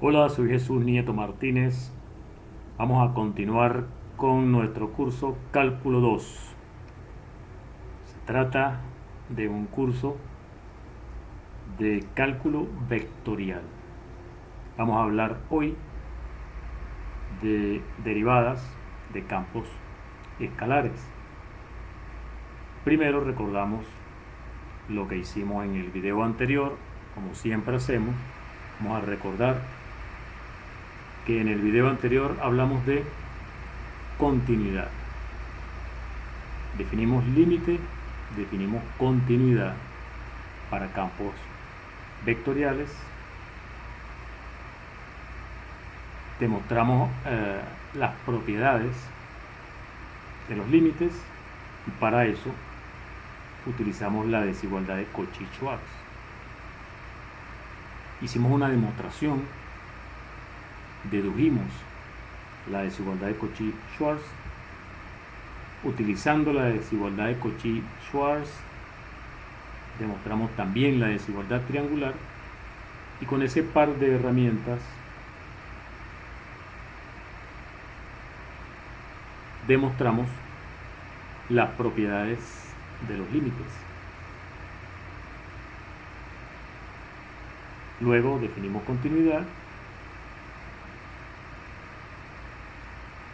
Hola, soy Jesús Nieto Martínez. Vamos a continuar con nuestro curso Cálculo 2. Se trata de un curso de cálculo vectorial. Vamos a hablar hoy de derivadas de campos escalares. Primero recordamos lo que hicimos en el video anterior, como siempre hacemos. Vamos a recordar que en el video anterior hablamos de continuidad. Definimos límite, definimos continuidad para campos vectoriales, demostramos las propiedades de los límites y para eso utilizamos la desigualdad de Cauchy-Schwarz. Hicimos una demostración, dedujimos la desigualdad de Cauchy-Schwarz. Utilizando la desigualdad de Cauchy-Schwarz demostramos también la desigualdad triangular y con ese par de herramientas demostramos las propiedades de los límites. Luego definimos continuidad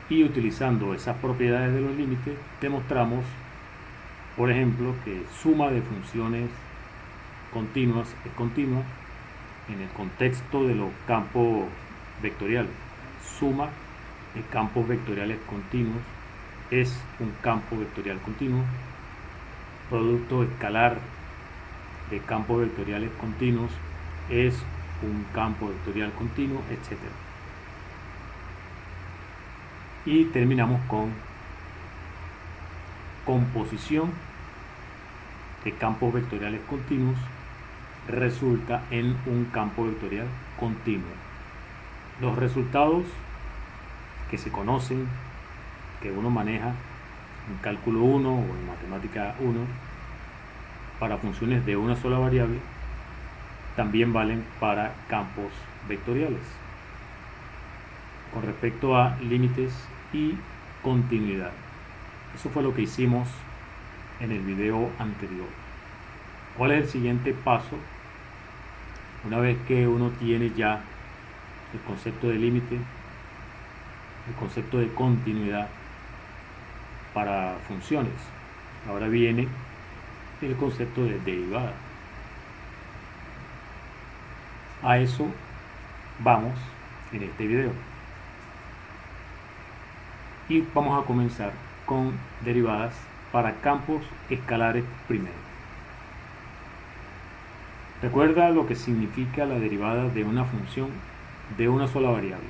y utilizando esas propiedades de los límites demostramos, por ejemplo, que suma de funciones continuas es continua en el contexto de los campos vectoriales. Suma de campos vectoriales continuos es un campo vectorial continuo. Producto escalar de campos vectoriales continuos es un campo vectorial continuo, etc. Y terminamos con composición de campos vectoriales continuos resulta en un campo vectorial continuo. Los resultados que se conocen, que uno maneja en cálculo 1 o en matemática 1 para funciones de una sola variable, también valen para campos vectoriales con respecto a límites y continuidad. Eso fue lo que hicimos en el video anterior. ¿Cuál es el siguiente paso? Una vez que uno tiene ya el concepto de límite, el concepto de continuidad para funciones, ahora viene el concepto de derivada. A eso vamos en este video. Y vamos a comenzar con derivadas para campos escalares primero. Recuerda lo que significa la derivada de una función de una sola variable.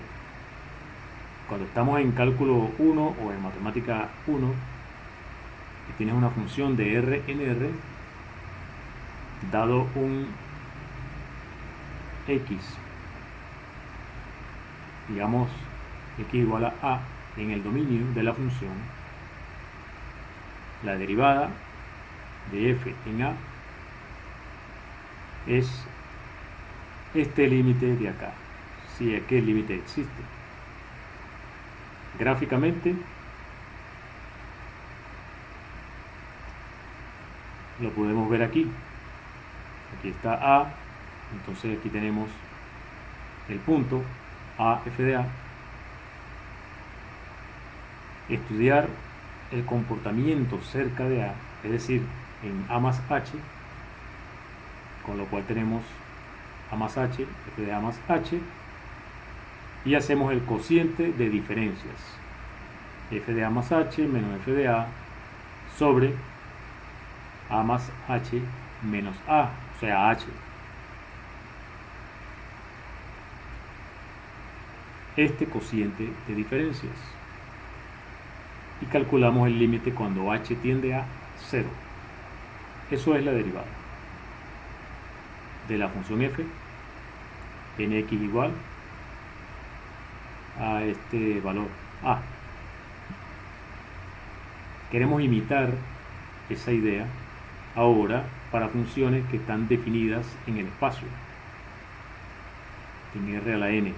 Cuando estamos en cálculo 1 o en matemática 1 y tienes una función de r en r dado un x, digamos x igual a en el dominio de la función, la derivada de f en a es este límite de acá, si es que el límite existe. Gráficamente lo podemos ver aquí. Aquí está a, entonces aquí tenemos el punto a f de a. Estudiar el comportamiento cerca de a, es decir, en a más h, con lo cual tenemos a más h, f de a más h, y hacemos el cociente de diferencias, f de a más h menos f de a sobre a más h menos a, o sea h. Este cociente de diferencias y calculamos el límite cuando h tiende a 0. Eso es la derivada de la función f en x igual a este valor a. Queremos imitar esa idea ahora para funciones que están definidas en el espacio, en r a la n.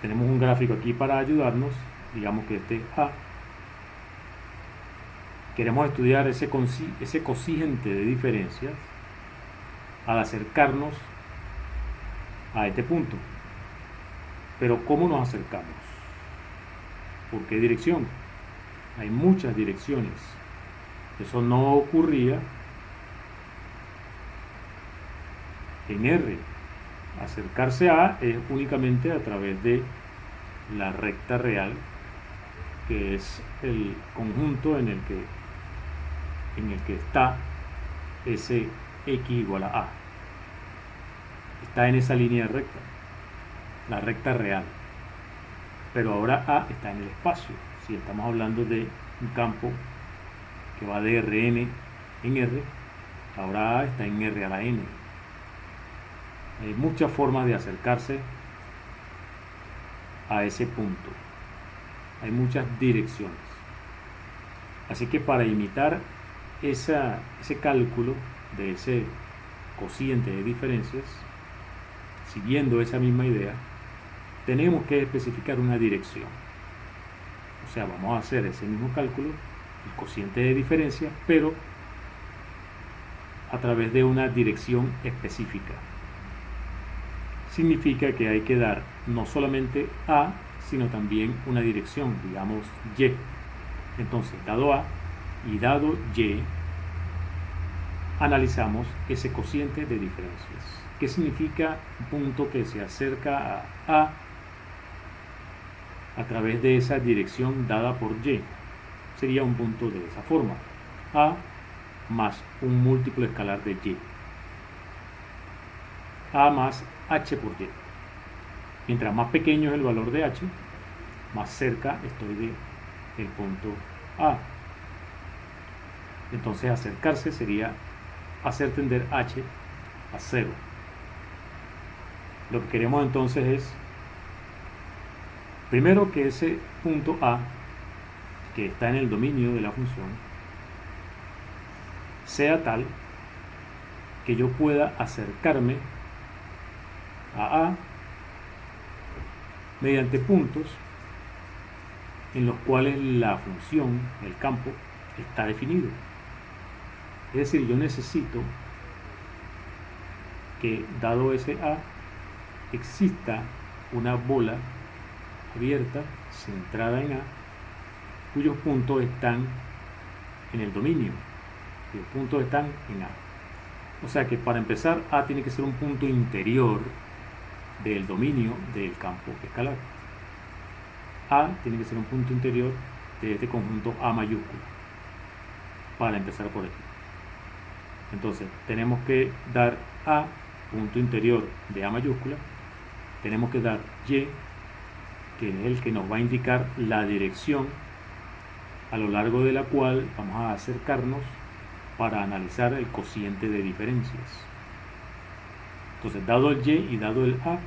tenemos un gráfico aquí para ayudarnos. Digamos que este es A. Queremos estudiar ese cociente de diferencias al acercarnos a este punto. Pero ¿cómo nos acercamos? ¿Por qué dirección? Hay muchas direcciones. Eso no ocurría en R. Acercarse a es únicamente a través de la recta real, que es el conjunto en el que está ese x igual a A. Está en esa línea recta, la recta real. Pero ahora A está en el espacio. Si estamos hablando de un campo que va de Rn en R, ahora A está en R a la n. Hay muchas formas de acercarse a ese punto. Hay muchas direcciones. Así que para imitar ese cálculo de ese cociente de diferencias, siguiendo esa misma idea, tenemos que especificar una dirección. O sea, vamos a hacer ese mismo cálculo, el cociente de diferencia, pero a través de una dirección específica. Significa que hay que dar no solamente A, sino también una dirección, digamos Y. Entonces, dado A y dado Y, analizamos ese cociente de diferencias. ¿Qué significa un punto que se acerca a través de esa dirección dada por Y? Sería un punto de esa forma: A más un múltiplo escalar de Y. A más H por Y. Mientras más pequeño es el valor de H, más cerca estoy del punto A. Entonces acercarse sería hacer tender H a 0. Lo que queremos entonces es, primero, que ese punto A, que está en el dominio de la función, sea tal que yo pueda acercarme a mediante puntos en los cuales la función, el campo, está definido. Es decir, yo necesito que, dado ese A, exista una bola abierta, centrada en A, cuyos puntos están en el dominio, cuyos puntos están en A. O sea que para empezar, A tiene que ser un punto interior del dominio del campo escalar. A tiene que ser un punto interior de este conjunto A mayúscula, para empezar por aquí. Entonces tenemos que dar A, punto interior de A mayúscula. Tenemos que dar Y, que es el que nos va a indicar la dirección a lo largo de la cual vamos a acercarnos para analizar el cociente de diferencias. Entonces, dado el Y y dado el A,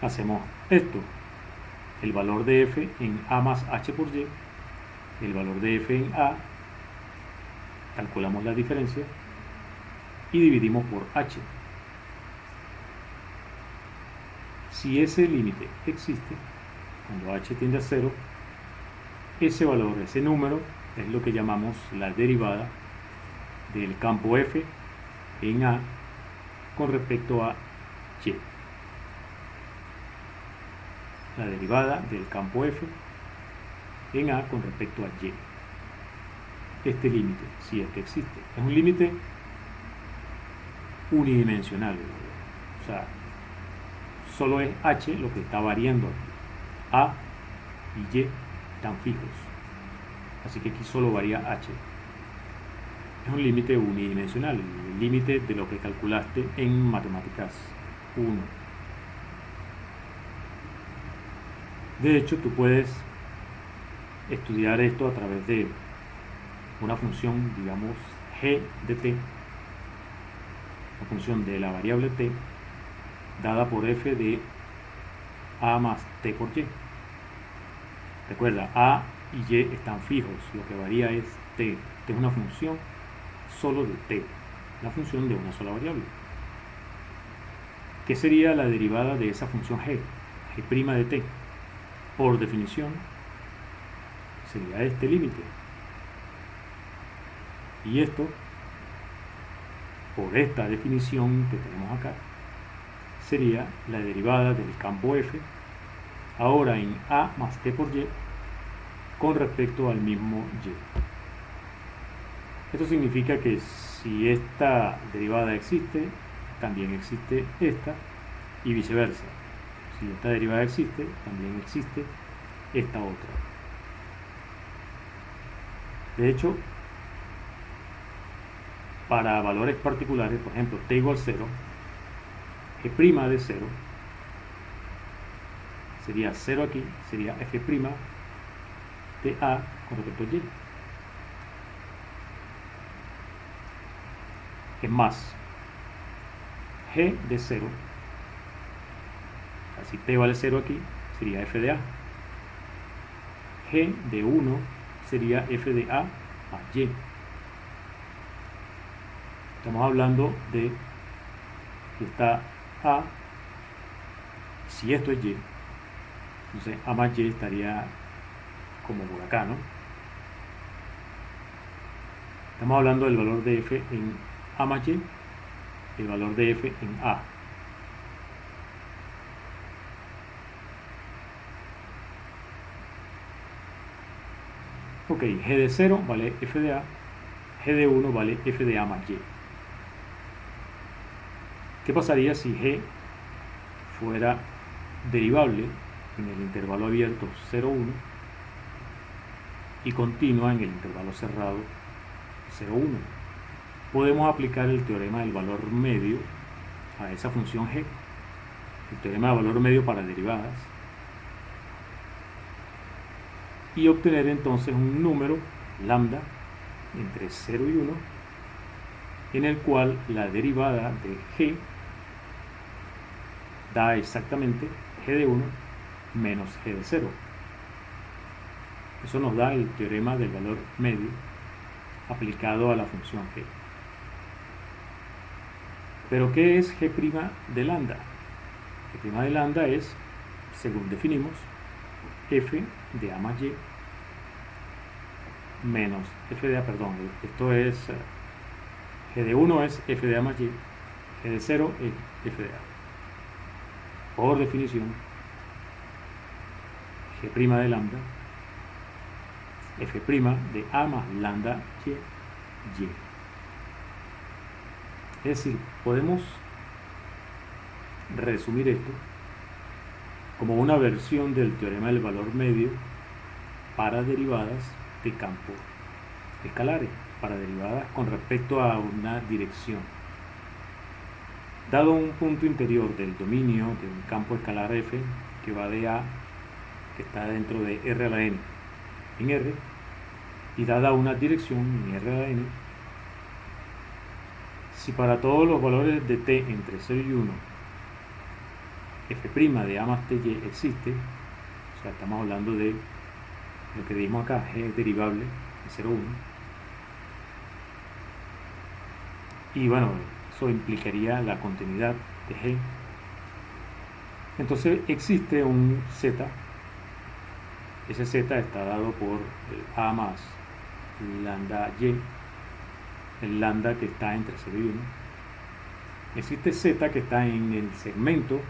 hacemos esto: el valor de F en A más H por Y, el valor de F en A, calculamos la diferencia y dividimos por H. Si ese límite existe, cuando H tiende a 0, ese valor, ese número, es lo que llamamos la derivada del campo F en A con respecto a Y. La derivada del campo F en A con respecto a Y. Este límite, si es que existe, es un límite unidimensional. O sea, solo es H lo que está variando aquí. A y Y están fijos. Así que aquí solo varía H. Es un límite unidimensional, el límite de lo que calculaste en matemáticas 1. De hecho, tú puedes estudiar esto a través de una función, digamos, g de t, la función de la variable t, dada por f de a más t por y. Recuerda, a y y están fijos, lo que varía es t. Esta es una función solo de t, la función de una sola variable. ¿Qué sería la derivada de esa función g? G' de t. Por definición, sería este límite. Y esto, por esta definición que tenemos acá, sería la derivada del campo f, ahora en a más t por y, con respecto al mismo y. Esto significa que si esta derivada existe, también existe esta, y viceversa. Si esta derivada existe, también existe esta otra. De hecho, para valores particulares, por ejemplo, t igual 0, g' de 0 sería 0 aquí, sería f' de a con respecto a y. Es más, g de 0, si t vale 0 aquí, sería f de a. G de 1 sería f de a más y. Estamos hablando de que está a, si esto es y, entonces a más y estaría como por acá, ¿no? Estamos hablando del valor de f en a más y, el valor de f en a. Ok, g de 0 vale f de a, g de 1 vale f de a más y. ¿Qué pasaría si g fuera derivable en el intervalo abierto 0,1 y continua en el intervalo cerrado 0,1? Podemos aplicar el teorema del valor medio a esa función g, el teorema del valor medio para derivadas, y obtener entonces un número lambda entre 0 y 1 en el cual la derivada de g da exactamente g de 1 menos g de 0. Eso nos da el teorema del valor medio aplicado a la función g. Pero ¿qué es g' de lambda? G' de lambda es, según definimos, f de a más y menos f de a, perdón, esto es g de 1 es f de a más y, g de 0 es f de a. Por definición, g' de lambda, f' de a más lambda y. Es decir, podemos resumir esto como una versión del teorema del valor medio para derivadas de campos escalares, para derivadas con respecto a una dirección. Dado un punto interior del dominio de un campo escalar f que va de a, que está dentro de r a la n en r, y dada una dirección en r a la n, si para todos los valores de t entre 0 y 1 f' de a más ty existe, o sea, estamos hablando de lo que dijimos acá, g es derivable de 0, 1, y bueno, eso implicaría la continuidad de g. Entonces existe un z, ese z está dado por el a más lambda y, el lambda que está entre 0 y 1. Existe z que está en el segmento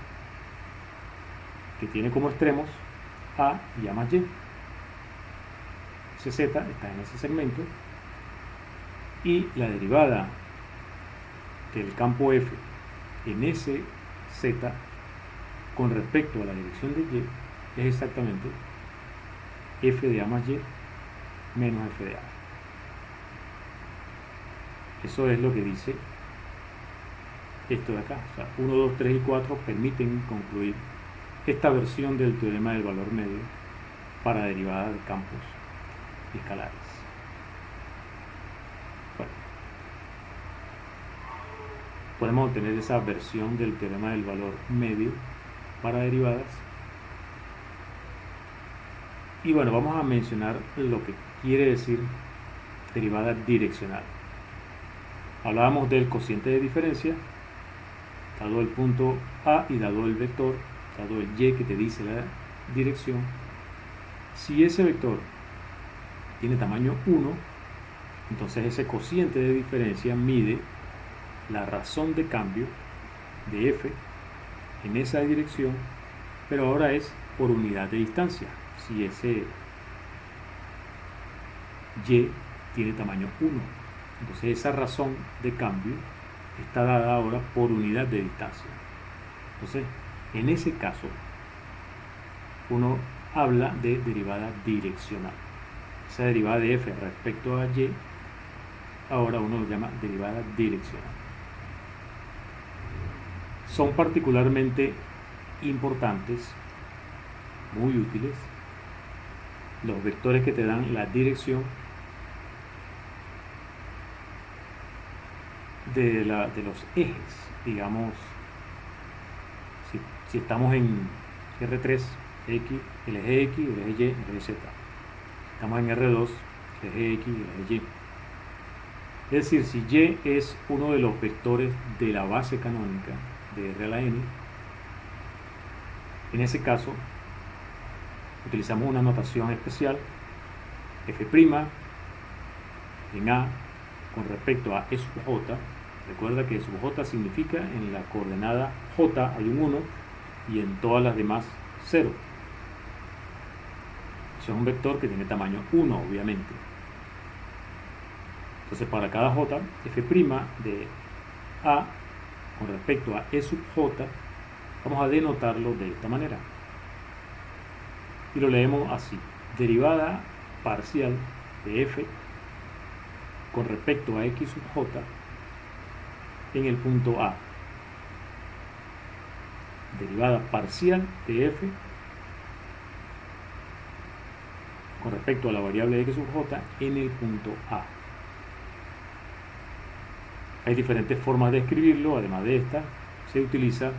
que tiene como extremos a y a más y. Ese z está en ese segmento y la derivada del campo f en ese z con respecto a la dirección de y es exactamente f de a más y menos f de a. Eso es lo que dice esto de acá. O sea, 1, 2, 3 y 4 permiten concluir esta versión del teorema del valor medio para derivadas de campos escalares. Bueno, podemos obtener esa versión del teorema del valor medio para derivadas. Y bueno, vamos a mencionar lo que quiere decir derivada direccional. Hablábamos del cociente de diferencia dado el punto A y dado el vector, dado el y que te dice la dirección, si ese vector tiene tamaño 1, entonces ese cociente de diferencia mide la razón de cambio de f en esa dirección, pero ahora es por unidad de distancia. Si ese y tiene tamaño 1, entonces esa razón de cambio está dada ahora por unidad de distancia. Entonces, en ese caso, uno habla de derivada direccional. Esa derivada de f respecto a y, ahora uno lo llama derivada direccional. Son particularmente importantes, muy útiles, los vectores que te dan la dirección de los ejes. Digamos, si estamos en R3, X, el eje X, el eje Y, el eje Z. Estamos en R2, el eje X, el eje Y. Es decir, si Y es uno de los vectores de la base canónica de R a la N, en ese caso utilizamos una notación especial, F' en A con respecto a E sub J. Recuerda que E sub J significa en la coordenada J hay un 1 y en todas las demás 0. Eso es un vector que tiene tamaño 1, obviamente. Entonces, para cada J, F' de A con respecto a E sub J, vamos a denotarlo de esta manera. Y lo leemos así: derivada parcial de F con respecto a X sub J en el punto A. Derivada parcial de F con respecto a la variable X sub J en el punto A. Hay diferentes formas de escribirlo. Además de esta, se utiliza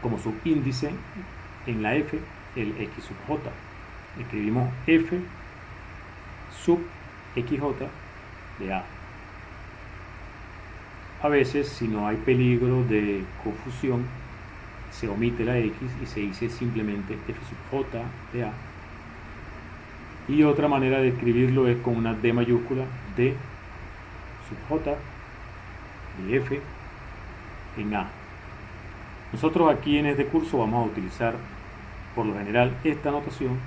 como subíndice en la F el X sub J. Escribimos F sub XJ de A. A veces, si no hay peligro de confusión, se omite la X y se dice simplemente F sub J de A. Y otra manera de escribirlo es con una D mayúscula, D sub J de F en A. Nosotros aquí en este curso vamos a utilizar por lo general esta notación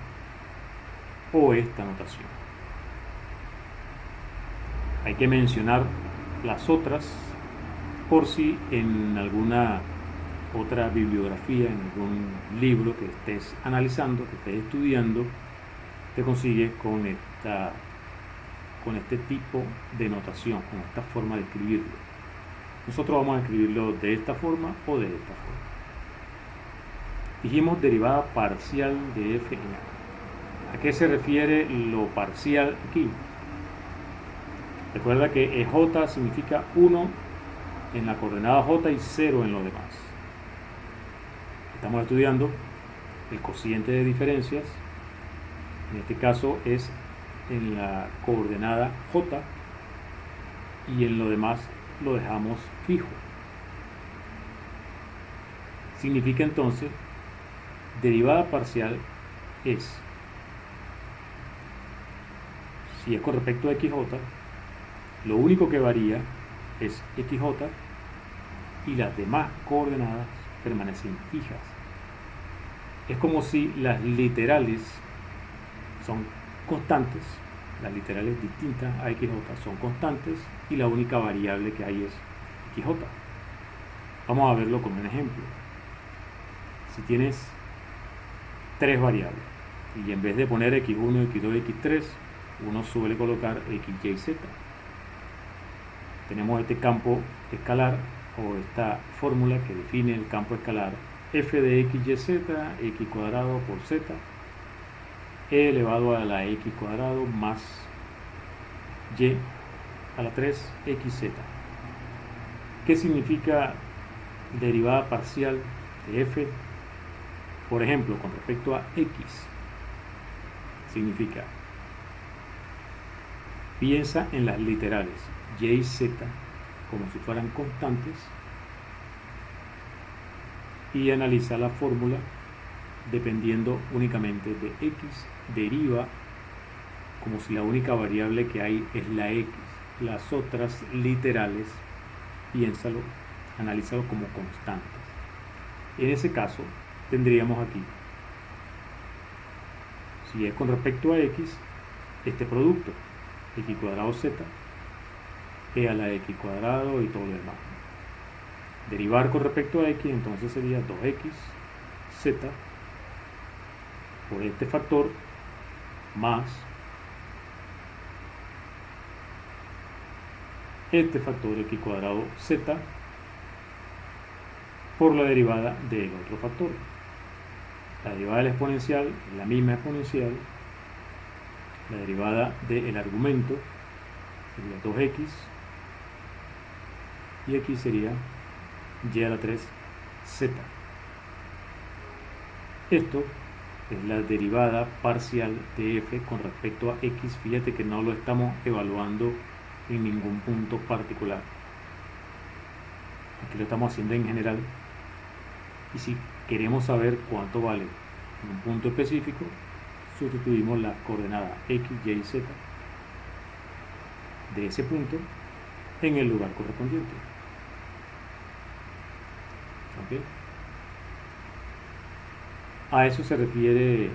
o esta notación. Hay que mencionar las otras por si en alguna otra bibliografía, en algún libro que estés analizando, que estés estudiando, te consigues con este tipo de notación, con esta forma de escribirlo. Nosotros vamos a escribirlo de esta forma o de esta forma. Dijimos derivada parcial de f en a. ¿A qué se refiere lo parcial aquí? Recuerda que EJ significa 1 en la coordenada J y 0 en lo demás. Estamos estudiando el cociente de diferencias. En este caso es en la coordenada J y en lo demás lo dejamos fijo. Significa entonces derivada parcial es, si es con respecto a XJ, lo único que varía es XJ y las demás coordenadas permanecen fijas. Es como si las literales son constantes, las literales distintas a XJ son constantes y la única variable que hay es XJ. Vamos a verlo con un ejemplo. Si tienes tres variables y en vez de poner X1, X2, X3, uno suele colocar X, Y, Z. Tenemos este campo escalar o esta fórmula que define el campo escalar f de X, Y, Z, X cuadrado por Z, E elevado a la X cuadrado más Y a la 3, XZ. ¿Qué significa derivada parcial de f? Por ejemplo, con respecto a X, significa, piensa en las literales Y y Z como si fueran constantes y analiza la fórmula dependiendo únicamente de x, deriva como si la única variable que hay es la x. Las otras literales, piénsalo, analízalo como constantes. En ese caso, tendríamos aquí, si es con respecto a x, este producto, x cuadrado z, e a la x cuadrado y todo lo demás. Derivar con respecto a x, entonces sería 2x z por este factor más este factor x cuadrado z por la derivada del otro factor. La derivada de la exponencial es la misma exponencial. La derivada del argumento sería 2x y aquí sería y a la 3 z. Esto es la derivada parcial de f con respecto a x. Fíjate que no lo estamos evaluando en ningún punto particular. Aquí lo estamos haciendo en general. Y si queremos saber cuánto vale en un punto específico, sustituimos la coordenada x, y, z de ese punto en el lugar correspondiente. ¿Okay? A eso se refiere,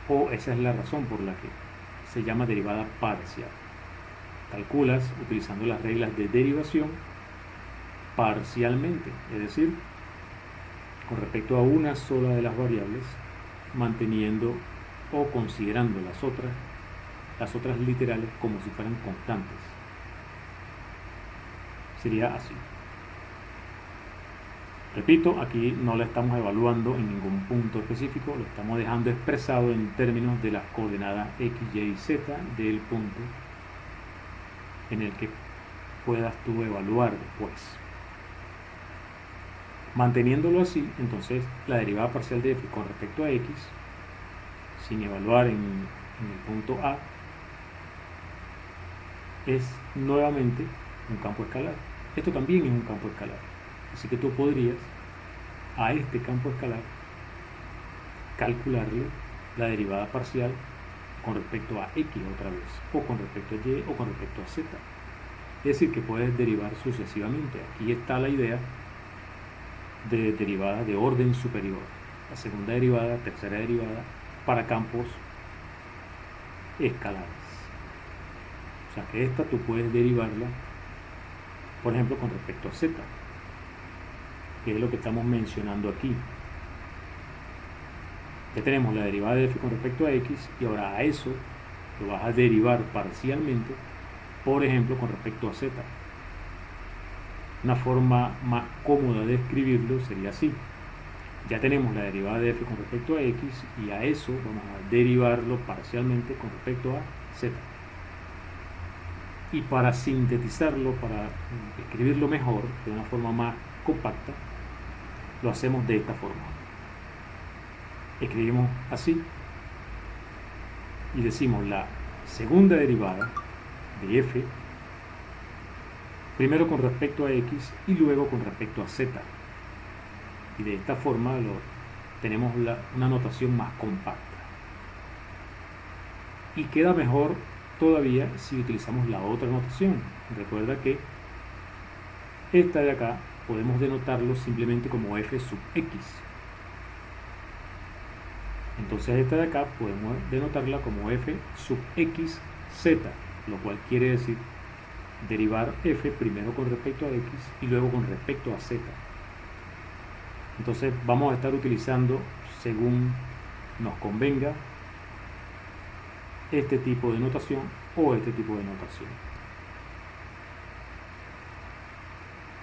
o esa es la razón por la que se llama derivada parcial. Calculas utilizando las reglas de derivación parcialmente, es decir, con respecto a una sola de las variables, manteniendo o considerando las otras literales como si fueran constantes. Sería así. Repito, aquí no la estamos evaluando en ningún punto específico, lo estamos dejando expresado en términos de las coordenadas x, y, z del punto en el que puedas tú evaluar después. Manteniéndolo así, entonces la derivada parcial de f con respecto a x, sin evaluar en el punto A, es nuevamente un campo escalar. Esto también es un campo escalar. Así que tú podrías a este campo escalar calcularle la derivada parcial con respecto a x otra vez, o con respecto a y, o con respecto a z. Es decir, que puedes derivar sucesivamente. Aquí está la idea de derivada de orden superior. La segunda derivada, tercera derivada, para campos escalares. O sea que esta tú puedes derivarla, por ejemplo, con respecto a z, que es lo que estamos mencionando aquí. Ya tenemos la derivada de f con respecto a x y ahora a eso lo vas a derivar parcialmente, por ejemplo, con respecto a z. Una forma más cómoda de escribirlo sería así. Ya tenemos la derivada de f con respecto a x y a eso vamos a derivarlo parcialmente con respecto a z. Y para sintetizarlo, para escribirlo mejor, de una forma más compacta, lo hacemos de esta forma. Escribimos así y decimos la segunda derivada de f primero con respecto a x y luego con respecto a z. Y de esta forma tenemos una notación más compacta. Y queda mejor todavía si utilizamos la otra notación. Recuerda que esta de acá podemos denotarlo simplemente como f sub x. Entonces esta de acá podemos denotarla como f sub x z, lo cual quiere decir derivar f primero con respecto a x y luego con respecto a z. Entonces vamos a estar utilizando, según nos convenga, este tipo de notación o este tipo de notación.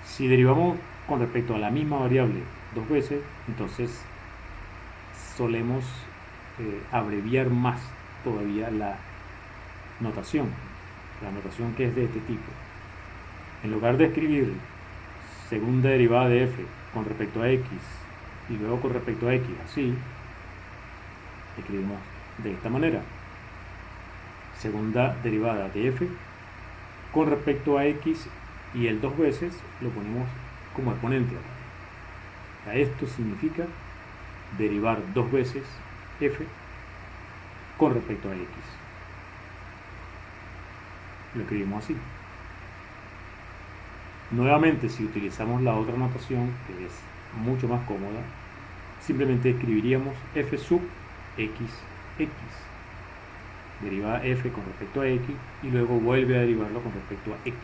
Si derivamos con respecto a la misma variable dos veces, entonces solemos abreviar más todavía la notación que es de este tipo. En lugar de escribir segunda derivada de f con respecto a x y luego con respecto a x así, escribimos de esta manera: segunda derivada de f con respecto a x y el dos veces lo ponemos como exponente acá. Esto significa derivar dos veces f con respecto a x. Lo escribimos así. Nuevamente, si utilizamos la otra notación, que es mucho más cómoda, simplemente escribiríamos f sub x, deriva f con respecto a x y luego vuelve a derivarlo con respecto a x.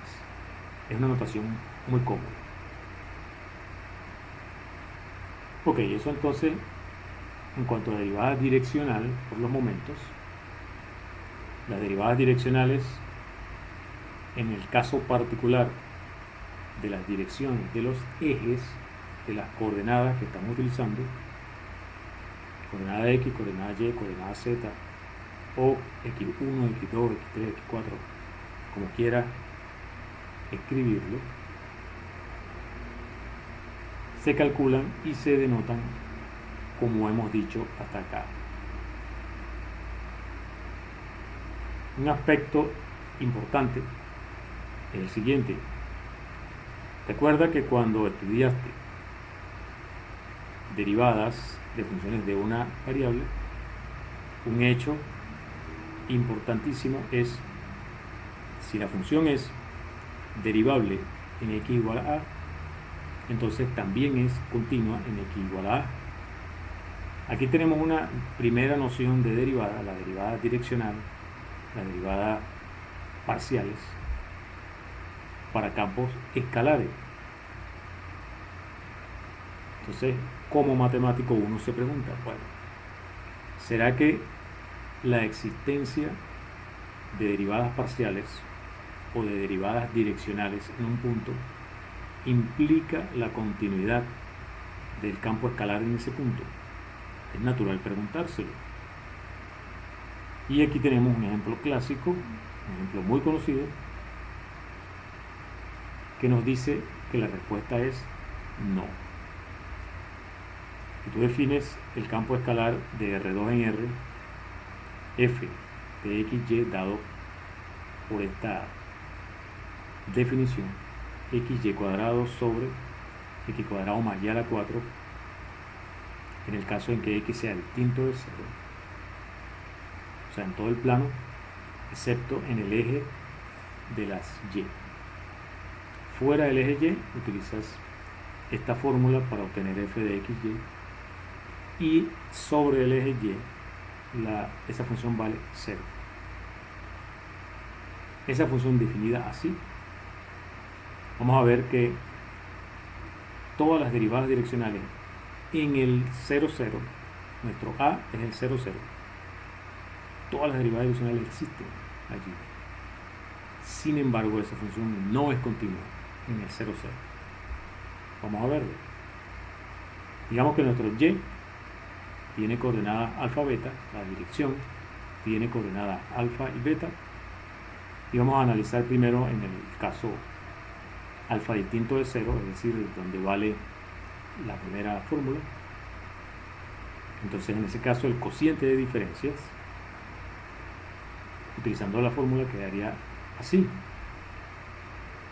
Es una notación muy cómoda. Ok, eso entonces en cuanto a derivada direccional por los momentos. Las derivadas direccionales, en el caso particular de las direcciones de los ejes de las coordenadas que estamos utilizando, coordenada x, coordenada y, coordenada z, o x1, x2, x3, x4, como quiera escribirlo, se calculan y se denotan como hemos dicho hasta acá. Un aspecto importante es el siguiente. Recuerda que cuando estudiaste derivadas de funciones de una variable, un hecho importantísimo es si la función es derivable en x igual a a, entonces también es continua en x igual a a. Aquí tenemos una primera noción de derivada, la derivada direccional, la derivada parciales para campos escalares. Entonces, como matemático uno se pregunta, bueno, ¿será que la existencia de derivadas parciales o de derivadas direccionales en un punto implica la continuidad del campo escalar en ese punto? Es natural preguntárselo. Y aquí tenemos un ejemplo clásico, un ejemplo muy conocido, que nos dice que la respuesta es no. Si tú defines el campo escalar de R2 en R, f de xy dado por esta definición, xy cuadrado sobre x cuadrado más y a la 4, en el caso en que x sea distinto de 0, o sea, en todo el plano, excepto en el eje de las y. Fuera del eje y, utilizas esta fórmula para obtener f de xy, y sobre el eje y, esa función vale 0. Esa función definida así, vamos a ver que todas las derivadas direccionales en el 0, 0, nuestro a es el 0, 0, todas las derivadas direccionales existen allí. Sin embargo, esa función no es continua en el 0, 0. Vamos a verlo. Digamos que nuestro y tiene coordenada alfa, beta, la dirección tiene coordenada alfa y beta, y vamos a analizar primero en el caso alfa distinto de 0, es decir, donde vale la primera fórmula. Entonces, en ese caso, el cociente de diferencias, utilizando la fórmula, quedaría así: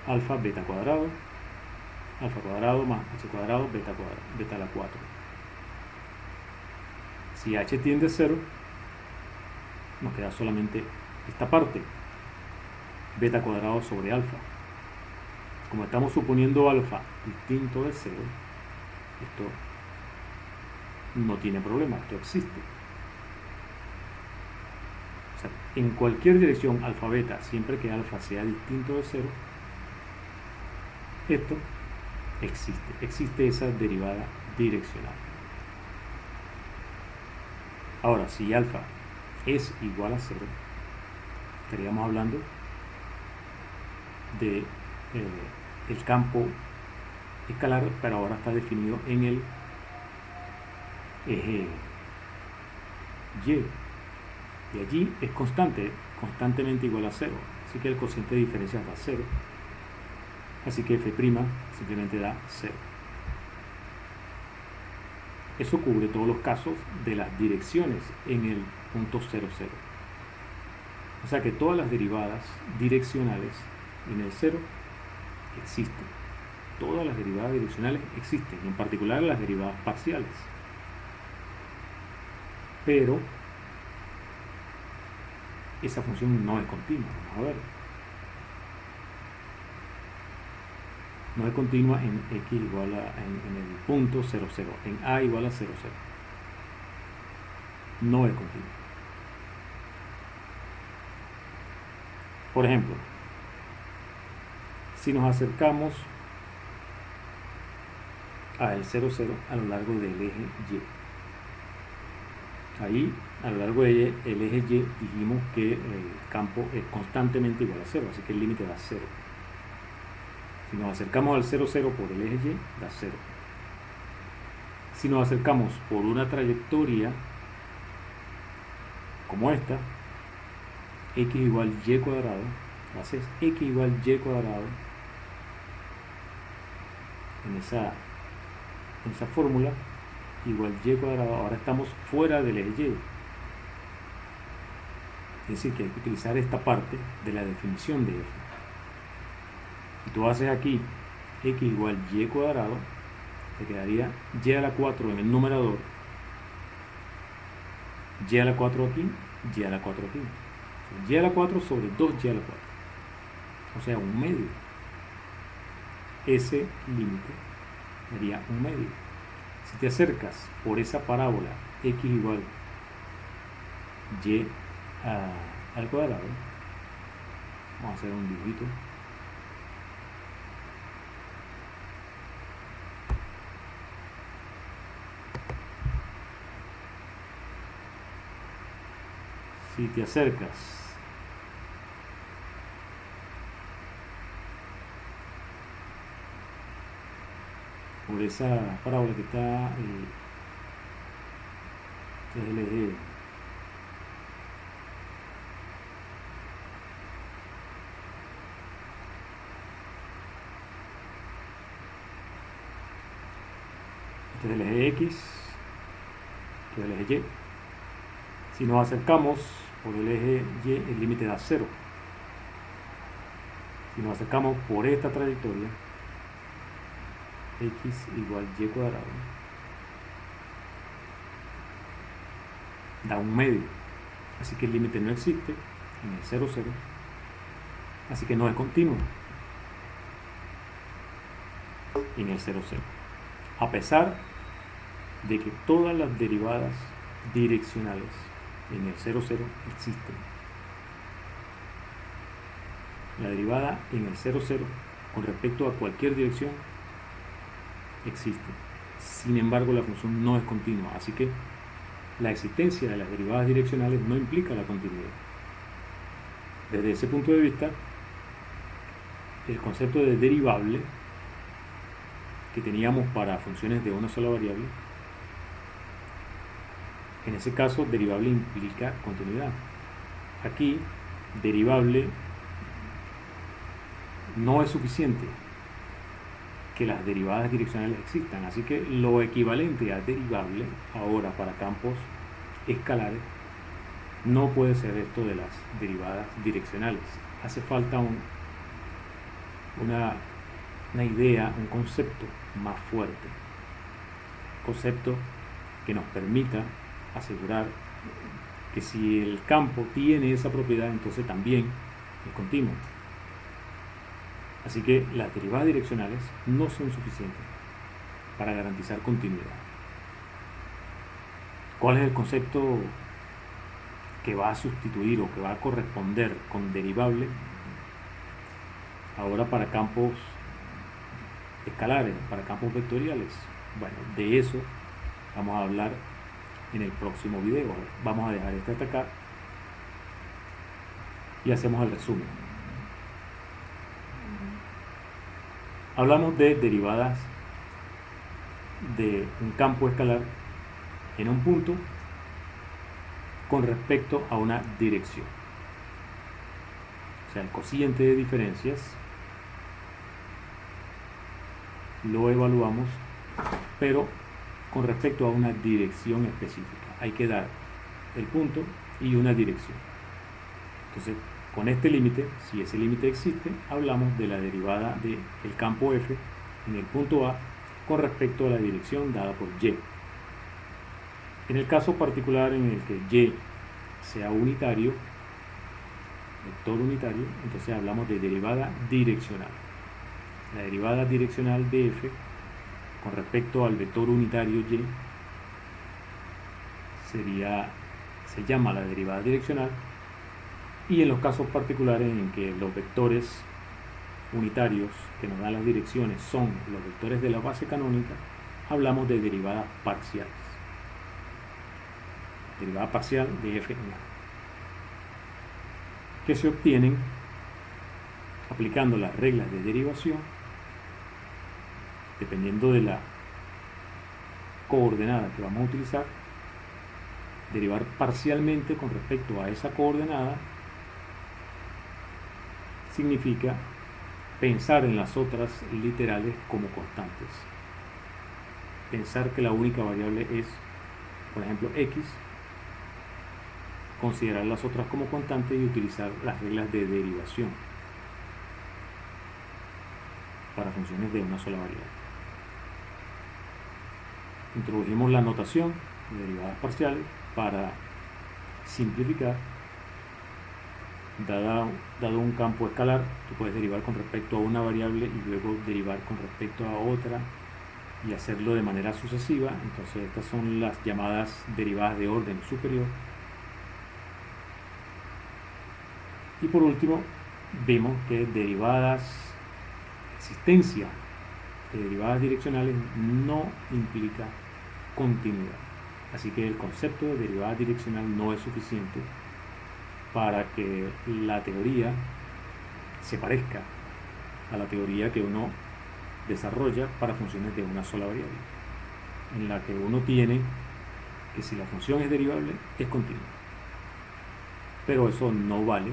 alfa beta cuadrado, alfa cuadrado más h cuadrado, beta a la 4. Si h tiende a 0, nos queda solamente esta parte, beta cuadrado sobre alfa. Como estamos suponiendo alfa distinto de 0, esto no tiene problema, esto existe. O sea, en cualquier dirección alfa beta, siempre que alfa sea distinto de 0, esto existe esa derivada direccional. Ahora, si alfa es igual a 0, estaríamos hablando de el campo escalar, pero ahora está definido en el eje y, y allí es constantemente igual a 0, así que el cociente de diferencia da 0, así que f' simplemente da 0. Eso cubre todos los casos de las direcciones en el punto 0, 0. O sea que todas las derivadas direccionales en el 0 existen. todas las derivadas direccionales existen, en particular las derivadas parciales. Pero esa función no es continua. Vamos a ver. No es continua en x igual a, en el punto 0, 0, en a igual a 0, 0. No es continua. Por ejemplo, si nos acercamos al 0, 0 a lo largo del eje y, ahí a lo largo del eje y dijimos que el campo es constantemente igual a 0, así que el límite da 0. Si nos acercamos al 0, 0 por el eje y, da 0. Si nos acercamos por una trayectoria como esta, x igual y cuadrado, haces x igual y cuadrado en esa fórmula, igual y cuadrado, ahora estamos fuera del eje y. Es decir, que hay que utilizar esta parte de la definición de f. Y tú haces aquí x igual y cuadrado, te quedaría y a la 4 en el numerador, y a la 4 aquí, y a la 4 aquí. Y a la 4 sobre 2y a la 4. O sea, un medio. Ese límite sería un medio. Si te acercas por esa parábola x igual y al cuadrado, vamos a hacer un dibujito. Si te acercas por esa parábola que está este es el eje X, este es el eje Y. Si nos acercamos por el eje Y, el límite da 0. Si nos acercamos por esta trayectoria, x igual y cuadrado, da un medio. Así que el límite no existe en el 0, 0. Así que no es continuo en el 0, 0. A pesar de que todas las derivadas direccionales en el 0, 0 existen. La derivada en el 0, 0 con respecto a cualquier dirección existe. Sin embargo, la función no es continua, así que la existencia de las derivadas direccionales no implica la continuidad. Desde ese punto de vista, el concepto de derivable que teníamos para funciones de una sola variable, en ese caso derivable implica continuidad. Aquí derivable no es suficiente que las derivadas direccionales existan, así que lo equivalente a derivable ahora para campos escalares no puede ser esto de las derivadas direccionales. Hace falta una idea, un concepto más fuerte, concepto que nos permita asegurar que si el campo tiene esa propiedad, entonces también es continuo. Así que las derivadas direccionales no son suficientes para garantizar continuidad. ¿Cuál es el concepto que va a sustituir o que va a corresponder con derivable ahora para campos escalares, para campos vectoriales? Bueno, de eso vamos a hablar en el próximo video. Vamos a dejar este hasta acá y hacemos el resumen. Hablamos de derivadas de un campo escalar en un punto con respecto a una dirección. O sea, el cociente de diferencias lo evaluamos, pero con respecto a una dirección específica. Hay que dar el punto y una dirección. Entonces, con este límite, si ese límite existe, hablamos de la derivada del campo f en el punto A con respecto a la dirección dada por y. En el caso particular en el que y sea unitario, vector unitario, entonces hablamos de derivada direccional. La derivada direccional de f con respecto al vector unitario y se llama la derivada direccional, y en los casos particulares en que los vectores unitarios que nos dan las direcciones son los vectores de la base canónica, hablamos de derivadas parciales. Derivada parcial de f en a, que se obtienen aplicando las reglas de derivación dependiendo de la coordenada que vamos a utilizar. Derivar parcialmente con respecto a esa coordenada significa pensar en las otras literales como constantes. Pensar que la única variable es, por ejemplo, x, considerar las otras como constantes y utilizar las reglas de derivación para funciones de una sola variable. Introdujimos la notación de derivadas parciales para simplificar. Dado un campo escalar, tú puedes derivar con respecto a una variable y luego derivar con respecto a otra y hacerlo de manera sucesiva. Entonces estas son las llamadas derivadas de orden superior. Y por último, vemos que existencia de derivadas direccionales no implica continuidad. Así que el concepto de derivada direccional no es suficiente para que la teoría se parezca a la teoría que uno desarrolla para funciones de una sola variable, en la que uno tiene que si la función es derivable es continua. Pero eso no vale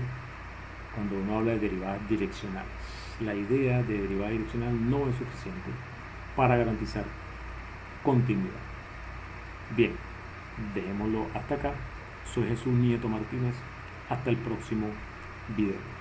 cuando uno habla de derivadas direccionales. La idea de derivada direccional no es suficiente para garantizar continuidad. Bien, dejémoslo hasta acá. Soy Jesús Nieto Martínez. Hasta el próximo video.